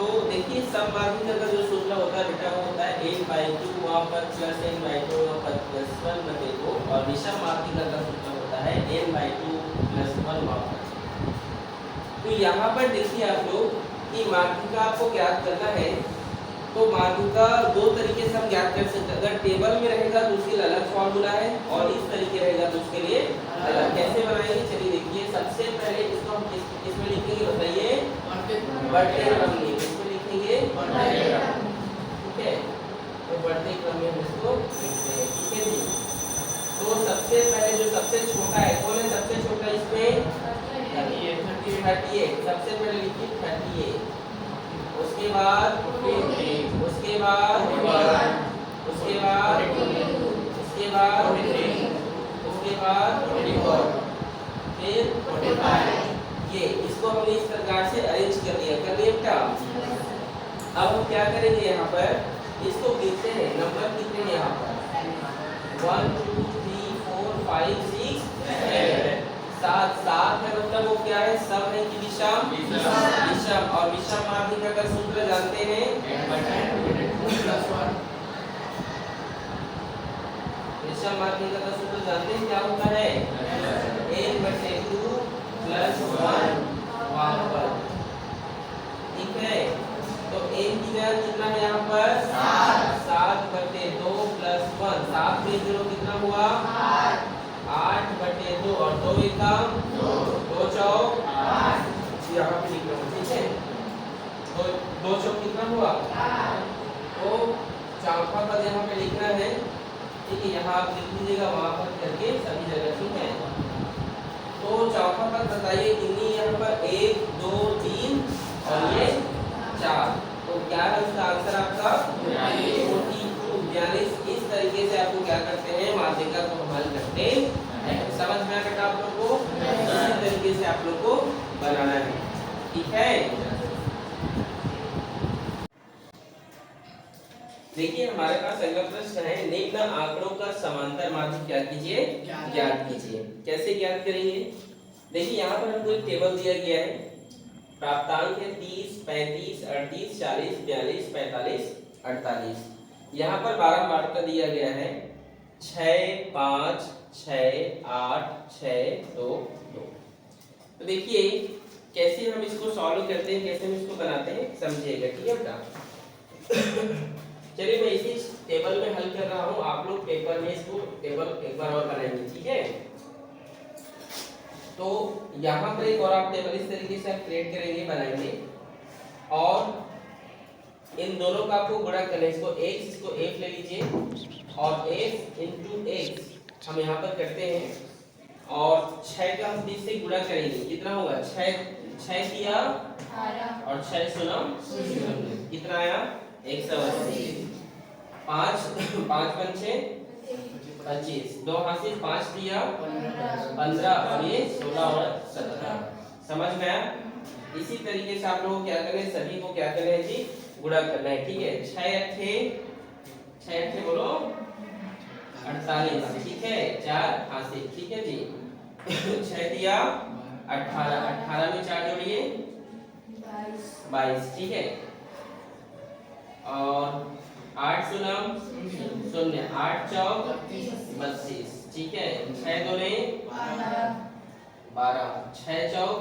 तो देखिए सममाध्यिका का जो सूत्र होता है बेटा वो होता है n/2 वहाँ पर प्लस n/2 वहाँ पर प्लस 1/2 और विषम माध्यिका का सूत्र होता है n/2 प्लस 1 वहाँ पर। तो यहाँ पर देखिए आप लोग कि माध्यिका आपको ज्ञात करना है तो माध्यिका दो तरीके से हम ज्ञात कर सकते हैं। अगर टेबल में रहेगा तो उसके लिए अलग फॉर्मूला है और इस तरीके रहेगा तो उसके लिए अलग। कैसे बनाएंगे चलिए देखिए। सबसे पहले इसको हम किसमें लिखेंगे बताइए? बढ़ते क्रम में। किसमें लिखेंगे? ठीक है, तो बढ़ते क्रम में हम इसको लिखते हैं। ठीक है जी। तो सबसे पहले जो सबसे छोटा है कौन है? सबसे छोटा इसमें 38। सबसे पहले लिखिए 38। उसके बाद उसके बाद उसके बाद उसके बाद उसके बाद फिर 45। ये इसको हमने इस प्रकार से अरेंज कर दिया बेटा। अब हम क्या करेंगे यहाँ पर इसको गिनते हैं। नंबर कितने हैं यहाँ पर? 1 2 3 4 5 6 7। 7 है मतलब वो क्या है? सम है कि विषम? विषम। और विषम माध्यिका का सूत्र जानते हैं? विषम माध्यिका का सूत्र जानते हैं क्या होता है? n/2 प्लस 1 वहाँ पर। ठीक है, तो n की जगह कितना है यहाँ पर? 7/2 प्लस 1। 7 में 0 कितना हुआ? 8/2 और 2 एकम 2 चौक 8। यहाँ पे लिख रहा हूँ। ठीक है, तो 2 चौक कितना हुआ? तो चौथा पद यहाँ पे लिखना है। ठीक है, यहाँ आप लिख लीजिएगा वहाँ पर करके सभी जगह। ठीक है, तो चौथा पद बताइए कितनी? यहाँ पर 1 2 3 और ये 4। तो क्या है इसका आंसर आपका? 42। इस तरीके से आपको क्या करते हैं? माध्यिका को हल करते हैं। समझ में आया बेटा आप लोग को? इसी तरीके से आप लोग को बनाना है। ठीक है, देखिए हमारे पास अगला प्रश्न है निम्न आंकड़ों का समांतर माध्य क्या कीजिए? ज्ञात कीजिए। कैसे ज्ञात करेंगे? देखिए यहाँ पर हमको एक टेबल दिया गया है। प्राप्तांक है 30 35 38 40 42 45 48। यहाँ पर 12 बार का दिया गया है 6 5 6 8 6 2 2। तो देखिए कैसे हम इसको सॉल्व करते हैं, कैसे हम इसको बनाते हैं समझिएगा। ठीक है बेटा, चलिए मैं इसी टेबल में हल कर रहा हूँ। आप लोग पेपर में इसको टेबल एक बार और बनाएंगे। ठीक है, तो यहाँ पर एक और आप टेबल इस तरीके से आप क्रिएट करेंगे, बनाएंगे और इन दोनों का आपको गुणा करना है। इसको x इसको f ले लीजिए और f into x हम यहाँ पर करते हैं और 6 का हम 30 से गुणा करेंगे। कितना होगा? 6 किया और 6 सुना कितना आया? 180। 5 5 पंचे 25। 2 हाथ से 5 दिया 15 और ये 16 और 17। समझ में आया? इसी तरीके से आप लोगों को क्या करना है? सभी को क्या करना है जी? गुणा करना है। ठीक है, 6 अट्ठे बोलो 48। ठीक है, 4 हासिल। ठीक है जी। 6 दिया 18 18 में 4 जोड़िए 22। ठीक है, और 8 सुनम 0 8 चौक 32। ठीक है, 6 दूने 12 6 चौक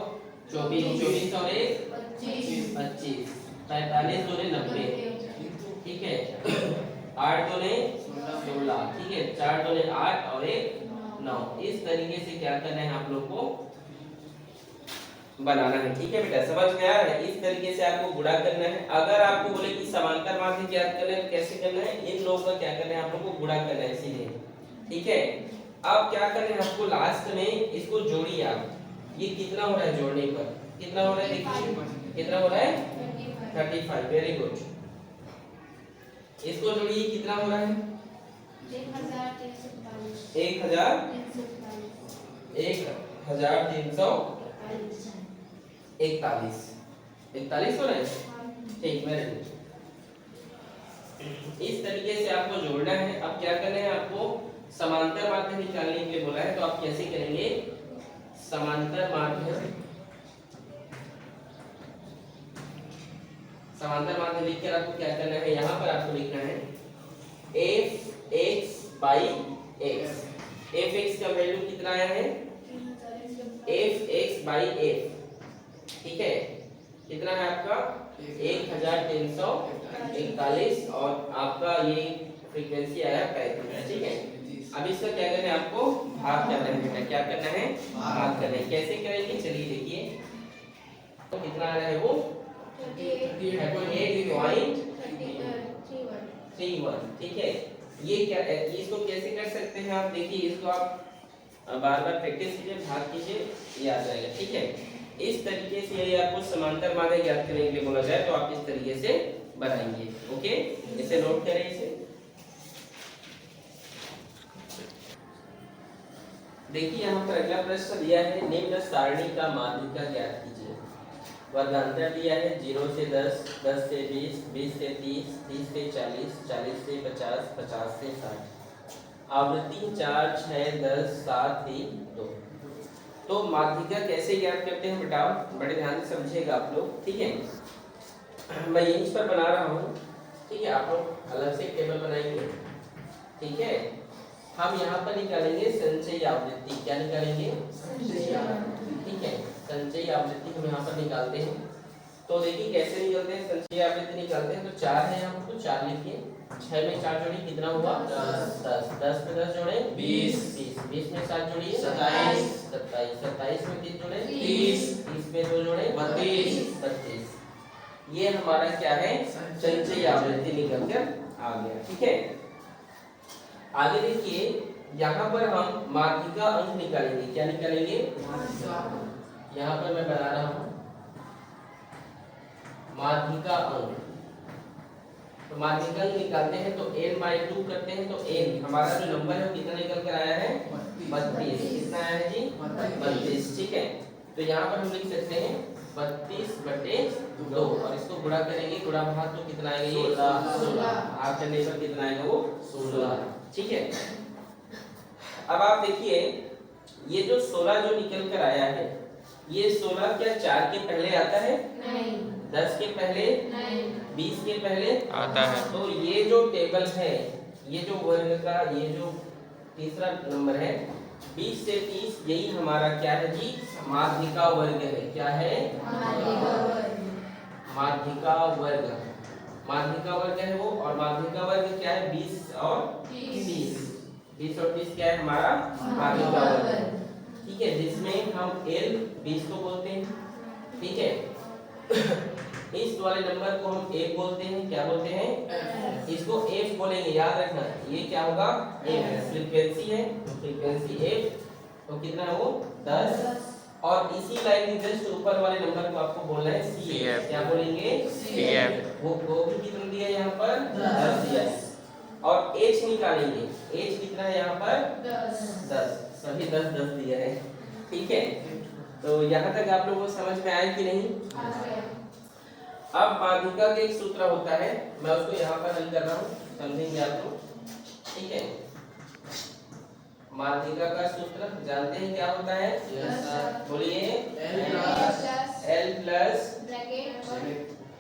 24 24 और 1 25 45 दूने 90। ठीक है, 8 दूने 16। ठीक है, 4 दूने 8 और 1 9। इस तरीके से क्या करना है आप लोग को बनाना है। ठीक है बेटा, समझ में आ रहा है? इस तरीके से आपको गुणा करना है। अगर आपको बोले कि समांतर माध्य ज्ञात करना है, कैसे करना है? इन लोगों का क्या करना है? आप लोग को गुणा करना है सीधे। ठीक है, अब क्या करना है आपको? लास्ट में इसको जोड़िए आप। ये कितना हो रहा है जोड़ने पर? कितना हो रहा है देखिए, कितना हो रहा है? 35। Very good. इसको जोड़िए, कितना हो रहा है? 1341 हो रहा है। ठीक, वेरी गुड। इस तरीके से आपको जोड़ना है। अब क्या करना है आपको? समांतर माध्य निकालने के लिए बोला है, तो आप कैसे करेंगे? समांतर माध्य समांतर माध्य लिखकर आपको क्या करना है, यहाँ पर आपको लिखना है F x by x. F x का वैल्यू कितना आया है, एफ एक्स बाई एफ, ठीक है, कितना है आपका 1341 और आपका ये फ्रीक्वेंसी आया 35, ठीक है। अब इसका क्या करना है, आपको भाग करना है, क्या करना है, भाग करना है। कैसे करेंगे चलिए देखिए, तो कितना आ रहा है वो 38.31, ठीक है। ये क्या है, इसको कैसे कर सकते हैं आप देखिए, इसको आप बार बार प्रैक्टिस कीजिए, भाग कीजिए, ये आ जाएगा, ठीक है। इस तरीके से यदि आपको समांतर माध्य ज्ञात करने के लिए बोला जाए तो आप इस तरीके से बनाएंगे, ओके। इसे नोट करें इसे। देखिए यहाँ पर अगला प्रश्न दिया है, निम्न सारणी का माध्यिका ज्ञात कीजिए। वर्गांतर दिया है 0 से 10, 10 से 20, 20 से 30, 30 से 40, 40 से 50, 50 से 60। आवृत्ति 4, 6, 10, 7, 3, 2। तो माध्यिका कैसे ज्ञात करते हैं बेटा, बड़े ध्यान से समझिएगा आप लोग, ठीक है। मैं यहीं पर बना रहा हूँ, ठीक है, आप लोग अलग से टेबल बनाएंगे, ठीक है। हम यहाँ पर निकालेंगे संचयी आवृत्ति, क्या निकालेंगे, ठीक है, संचयी आवृत्ति हम यहाँ पर निकालते हैं। तो देखिए कैसे निकलते हैं, संचयी आवृत्ति निकालते हैं। तो 4 है यहाँ पर, तो 4 लिखिए, 6 में 4 जोड़िए कितना हुआ 10, 10 में 10 जोड़े 20, 20 में 7 जोड़िए 27, 27 में 3 जोड़े 30, 30 में 2 जोड़े 32। ये हमारा क्या है, संचयी आवृत्ति निकल कर आ गया, ठीक है। आगे देखिए, यहाँ पर हम माध्यिका अंक निकालेंगे, क्या निकालेंगे, यहाँ पर मैं बना रहा हूँ माध्यिका अंक। तो माध्यिका अंक निकालते हैं तो n/2 करते हैं, तो n हमारा जो नंबर है वो कितना निकल कर आया है 32, कितना आया है जी 32, ठीक है। तो यहाँ पर हम लिख सकते हैं 32/2 और इसको गुणा करेंगे, गुणा भाग तो कितना आएगा ये 16, भाग करने पर कितना आएगा वो 16, ठीक है। अब आप देखिए ये जो 16 जो निकल कर आया है, ये 16 क्या 4 के पहले आता है, नहीं, 10 के पहले, नहीं, 20 के पहले आता है। तो ये जो टेबल है, ये जो वर्ग का ये जो तीसरा नंबर है 20 से 30, यही हमारा क्या है जी माध्यिका वर्ग है, क्या है माध्यिका वर्ग, माध्यिका वर्ग है वो। और माध्यिका वर्ग क्या है 20 और 30, 20 और 30 क्या है हमारा माध्यिका वर्ग, ठीक है, जिसमें हम L 20 को बोलते हैं, ठीक है। इस वाले नंबर को हम F बोलते हैं, क्या बोलते हैं, इसको F बोलेंगे, याद रखना ये क्या होगा F, फ्रीक्वेंसी है, फ्रीक्वेंसी F, तो कितना है वो 10। और इसी लाइन के जस्ट ऊपर वाले नंबर को आपको बोलना है CF, क्या बोलेंगे CF, वो भी कितना दिया है यहाँ पर 10 दिया है। और H निकालेंगे, H कितना है यहाँ पर 10, सभी 10 10 दिया है, ठीक है। तो यहाँ तक आप लोगों को समझ में आया कि नहीं। अब माध्यिका का एक सूत्र होता है, मैं उसको यहाँ पर हल कर रहा हूँ, समझेंगे आप लोग, ठीक है। माध्यिका का सूत्र जानते हैं क्या होता है, बोलिए L प्लस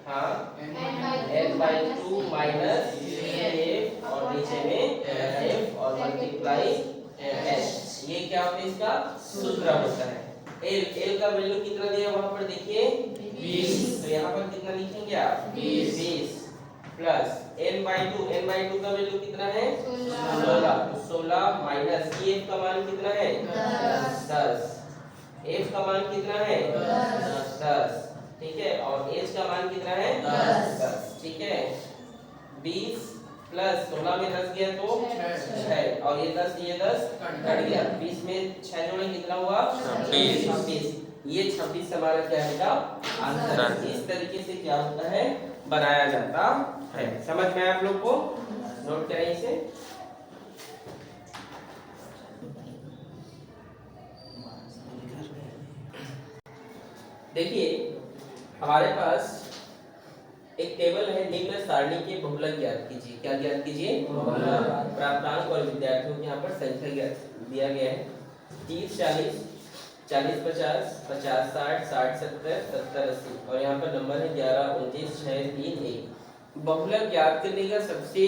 हाँ n/2 माइनस F और नीचे में F और मल्टीप्लाई H, ये क्या होता है इसका सूत्र होता है। L का वैल्यू कितना दिया वहां पर देखिए 20, तो यहाँ पर कितना लिखेंगे आप 20 प्लस n/2 का वैल्यू कितना है 16, तो 16 माइनस F का मान कितना है 10, F का मान कितना है 10, ठीक है, और H का मान कितना है 10, ठीक है। 20 प्लस 16 में 10 गया तो 6 और ये 10 कट गया, 20 में 6 जोड़े कितना हुआ 26, ये 26 हमारा क्या है बेटा आंसर। इस तरीके से क्या होता है बनाया जाता है, समझ में आप लोग को, नोट करें इसे। देखिए हमारे पास एक टेबल है, निम्न सारणी के बहुलक ज्ञात कीजिए, क्या ज्ञात कीजिए प्राप्तांक और विद्यार्थियों के यहाँ पर संख्या दिया गया है 30, 40, 40 50 50 60 60 70 70 80 और यहाँ पर नंबर है 11 29 6 3 1। बहुलक ज्ञात करने का सबसे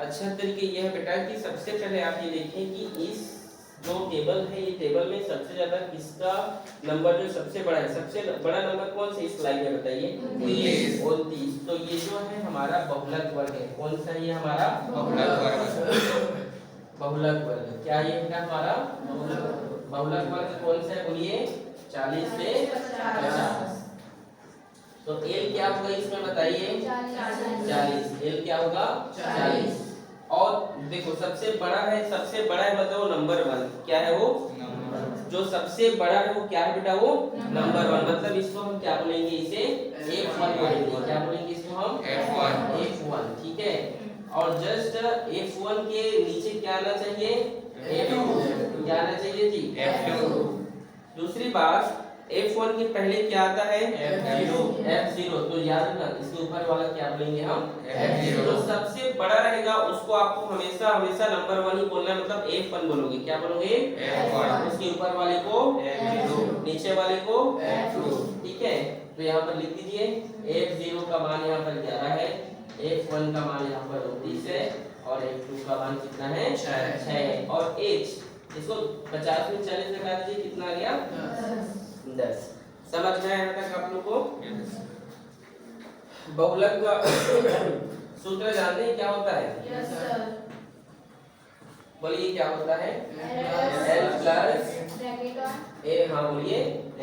अच्छा तरीका यह है बेटा कि सबसे पहले आप ये देखें कि इस जो टेबल है ये टेबल में सबसे ज्यादा किसका नंबर जो सबसे बड़ा है, सबसे बड़ा नंबर कौन सा इस स्लाइड में बताइए? 29। तो ये जो है हमारा बहुलक वर्ग है। कौन सा है ये हमारा बहुलक वर्ग? बहुलक वर्ग क्या ये है हमारा बहुलक वर्ग कौन सा है बोलिए? 40 से 50। तो एल क्या होगा इसमें बताइए? 40। एल क्या होगा? 40। और देखो सबसे बड़ा है मतलब वो नंबर 1 क्या है वो? जो सबसे बड़ा है वो क्या है बेटा? वो नंबर 1। मतलब इसको हम क्या बोलेंगे? इसे F1 बोलेंगे। क्या बोलेंगे इसको हम? F1। ठीक है। और जस्ट F1 के नीचे क्या आना चाहिए? F2। क्या आना चाहिए जी? F2। दूसरी बात F1 के पहले क्या आता है? F0। तो याद रखना इसके ऊपर वाला क्या बोलेंगे हम? F0। जो सबसे बड़ा रहेगा उसको आपको हमेशा हमेशा नंबर 1 ही बोलना है, मतलब F1 बोलोगे। क्या बोलोगे? F1। उसके ऊपर वाले को F0, नीचे वाले को F2। ठीक है। तो यहाँ पर लिख दीजिए F0 का मान यहाँ पर 11 है, F1 का मान यहाँ पर 29 है और F2 का मान कितना है? 6 है। और H इसको 50 में 40 लगा दीजिए, कितना आ गया? 10। समझ में आया तक आप लोग को? बहुलक का सूत्र जानते हैं क्या होता है? Yes sir. बोलिए क्या होता है? L प्लस ए। हाँ बोलिए।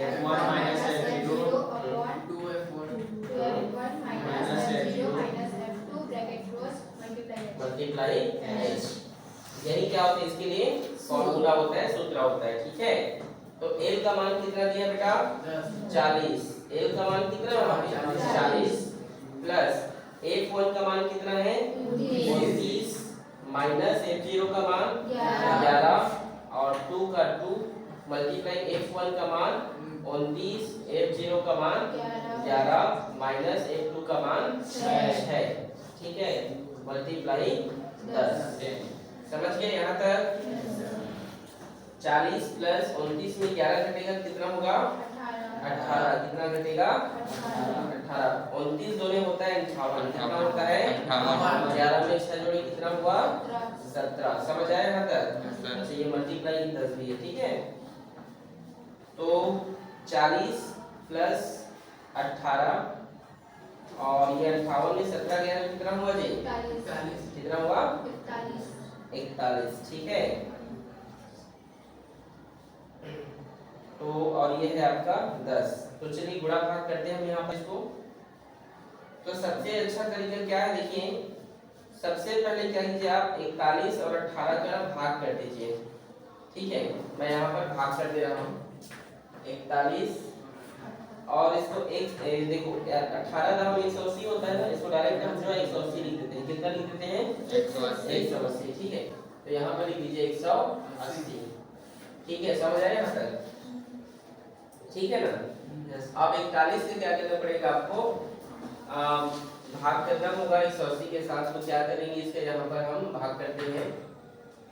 F1 minus F0 upon 2F1 minus F0 minus F2 bracket close multiply H। यही क्या होता है? इसके लिए फॉर्मूला होता है, सूत्र होता है। ठीक है। तो L का मान कितना दिया बेटा? 40। L का मान कितना है? 40 प्लस F1 का मान कितना है? 29 माइनस F0 का मान 11 और 2 का 2 मल्टीप्लाई F1 का मान 29, F0 का मान 11 माइनस F2 का मान 6। ठीक है। मल्टीप्लाई 10। समझ गए यहाँ तक? 40 प्लस 29 में 11 घटेगा कितना होगा? 18। कितना घटेगा? 18। 29 दोनों होता है 58। कितना होता है? 11 में 6 जोड़े कितना हुआ? 17। समझ आया यहाँ तक? अच्छा ये मल्टीप्लाई 10 भी है। ठीक है। तो 40 प्लस 18 और ये 58 में 17 गया कितना हुआ जी? 41। कितना हुआ? 41। ठीक है। तो और ये है आपका 10। तो चलिए गुणा भाग करते हैं हम यहाँ पर इसको। तो सबसे अच्छा तरीका क्या है? देखिए सबसे पहले क्या कीजिए आप 41 और 18 का भाग कर दीजिए। ठीक है। मैं यहाँ पर भाग कर दे रहा हूँ 41 और इसको एक देखो 18 दाम 180 होता है ना, इसको डायरेक्ट हम जो है 180 लिख देते हैं। कितना लिख देते हैं? 180। ठीक है। तो यहाँ पर लिख दीजिए 180। ठीक है। समझ आया यहाँ तक? ठीक है ना? अब 41 से क्या करना पड़ेगा आपको? भाग करना होगा 180 के साथ। तो क्या करेंगे इसके यहाँ पर हम भाग करते हैं।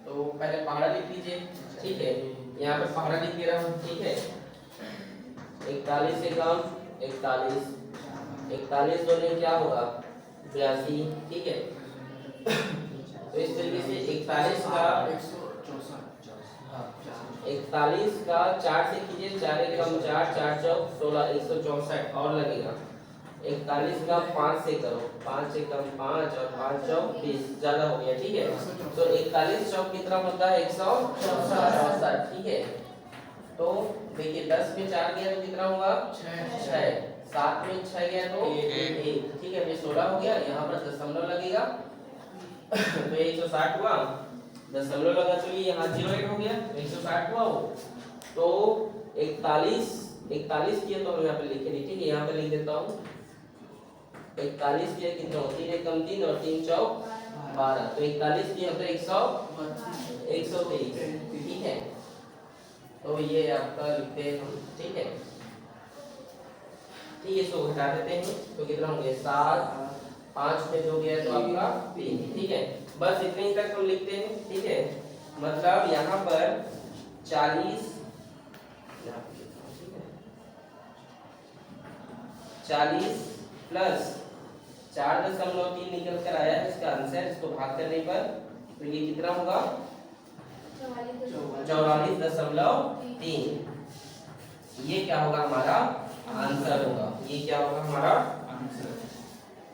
तो पहले पहाड़ा लिख लीजिए। ठीक है। यहाँ पर पहाड़ा लिख दे रहा हूँ। ठीक है। 41 से कम 41, 41 दोनों क्या होगा? 82। ठीक है। तो इस तरीके से 41 का 4 से कीजिए, 4 एक कम 4, 4 चौक 16, 164 और लगेगा। 41 का 5 से करो, 5 से कम 5 और 5 चौक 20, ज्यादा हो गया। ठीक है। तो 41 चौक कितना होता है? 164। ठीक है। तो देखिए 10 में 4 गया तो कितना होगा? 6। 7 में 6 गया तो 1। ठीक है। ये 16 हो गया। यहाँ पर दशमलव लगेगा तो 160 हुआ, दशमलव लगा तो ये यहाँ 08 हो गया, 160 हुआ वो। तो 41 किया तो हम यहाँ पे लिखे नहीं। ठीक है। यहाँ पे लिख देता हूँ 41 किया कितना हो? 3 एक कम 3 और 3 चौक 12। तो 41 किया तो 123। ठीक है। तो ये आपका लिखते हैं हम। ठीक है। ठीक है। इसको घटा देते हैं तो कितना हो गया? 7, 5 में जो गया तो आपका 3। ठीक है। बस इतने ही तक हम लिखते हैं। ठीक है। मतलब यहाँ पर 40 40 प्लस 4.3 निकल कर आया है इसका आंसर। इसको भाग करने पर तो ये कितना होगा 44.3। ये क्या होगा हमारा आंसर होगा। ये क्या होगा हमारा आंसर।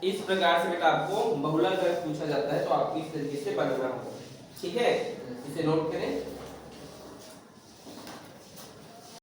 इस प्रकार से बेटा आपको बहुलक अगर पूछा जाता है तो आपको इस तरीके से बनाना होगा। ठीक है, इसे नोट करें।